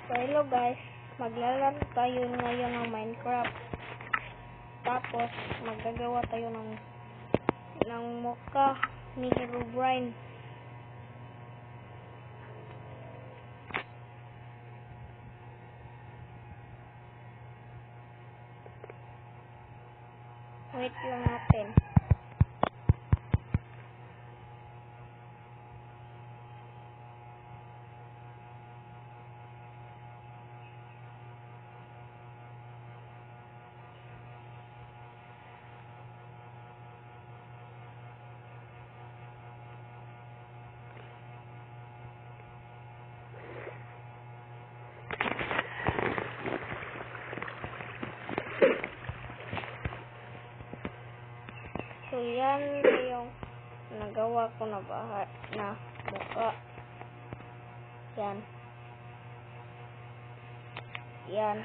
So hello guys, maglalaro tayo ngayon ng Minecraft. Tapos magagawa tayo ng mocha ni Herobrine. Wait lang natin. So yan yung nagawa ko na bahay na mukha. Yan.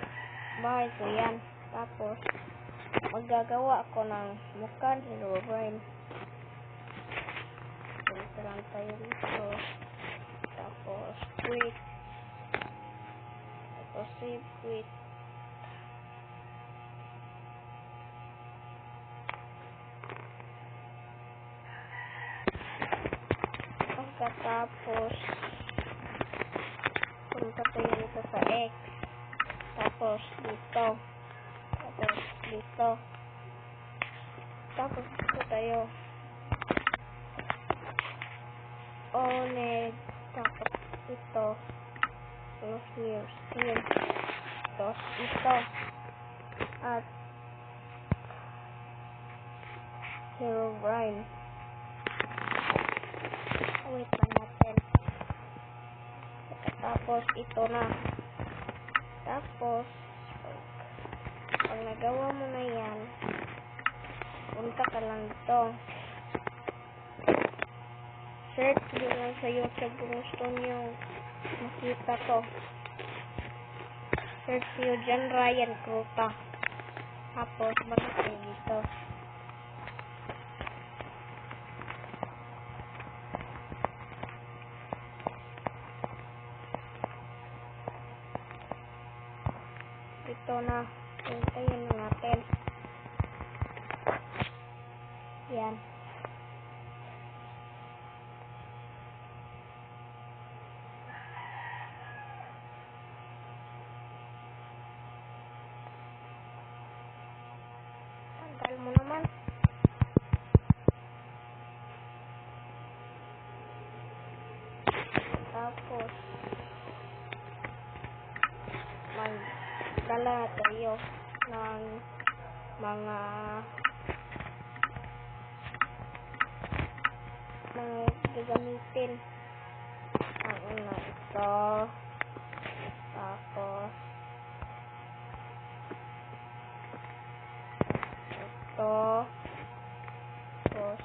Bahay ko yan. Tapos magagawa ako ng mukha ni Herobrine. Punta lang tayo dito. Tapos quit. Tapos save quit. Pagkatapos punta tayo dito sa X. Tapos dito. Tapos dito. Tapos dito tayo. Oneg. Tapos ito. Close your skin. Tapos ito. At Herobrine. Wait lang natin. Tapos ito na. Tapos pag nagawa mo na yan, punta ka lang dito. Search nyo lang sa YouTube kung gusto nyo makita to. Search nyo dyan Ryan Cruta. Tapos balik kayo dito. Ito na. Hintayin na natin. Yan. Tanggal mo naman. Tapos magdala tayo ng mga gagamitin. Ang una ito. Tapos ito. Tapos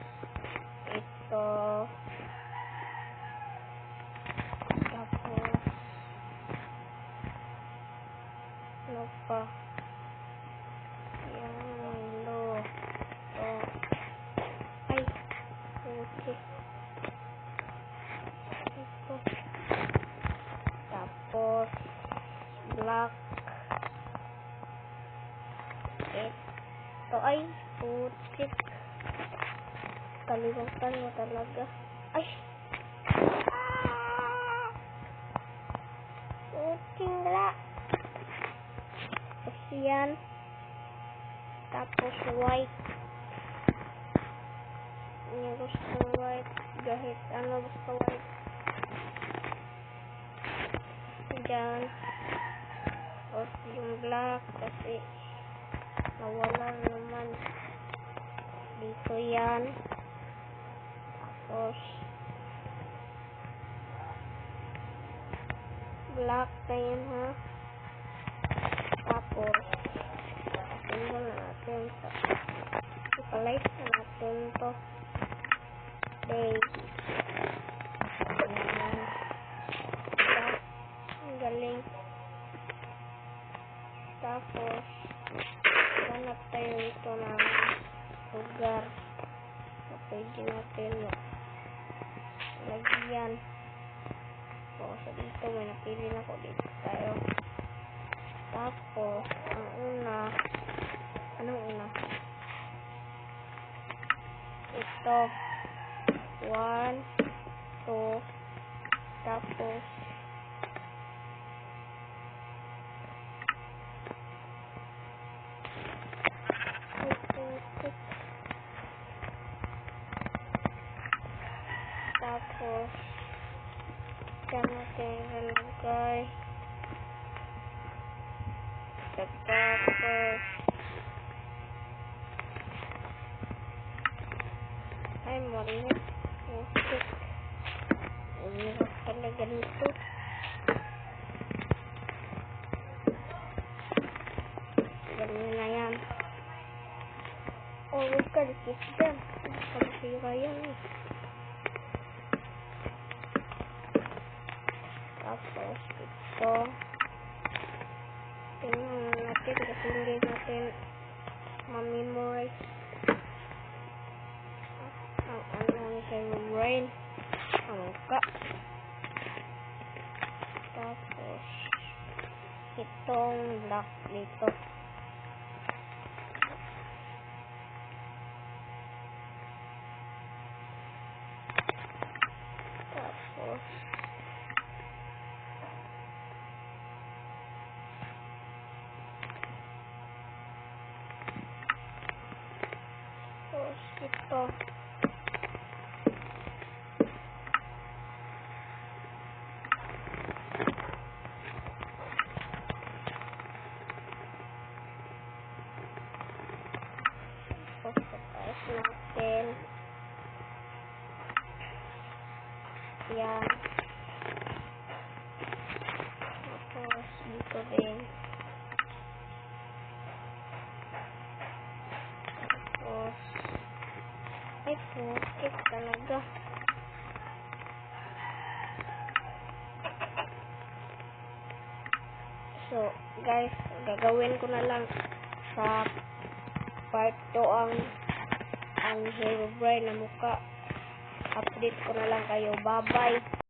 ito. Tapos ano pa? Yan, lo. Oh. Ay, okay. Ito. Tapos black. Ito ay putik. Kalimutan mo talaga. Ay! Puting la. Tapos yan. Tapos white. Yung gusto white. Kahit ano gusto white. Diyan. Tapos yung black. Kasi nawala naman. Dito yan. Tapos black na yun ha. Tapos tingnan na natin. Ipalight na natin to. Day. Ayan. Ang galing. Tapos hanap tayo ito ng lugar na pwede natin lagyan. So dito may napili na ko dito tayo. Tapos, ang una, anong una? Ito, 1, 2, tapos, tapos, dyan natin ilalagay. Tapos, ay, maliit. Musik. Hirap talaga nito. Ganyan na yan. Oh, huwag ka dikit dyan. Pag-sira yan eh. Tapos, ito. Tingnan natin kasi hindi natin ma-memorize ang ano ni Herobrine. Ang muka. Tapos, itong lock dito. Tapos, ito. Tapos, pataas natin. Yan. Tapos, dito din. Tapos, ay, pukit talaga. So, guys, gagawin ko na lang sa part 2 ang Herobrine na muka. Update ko na lang kayo. Bye-bye.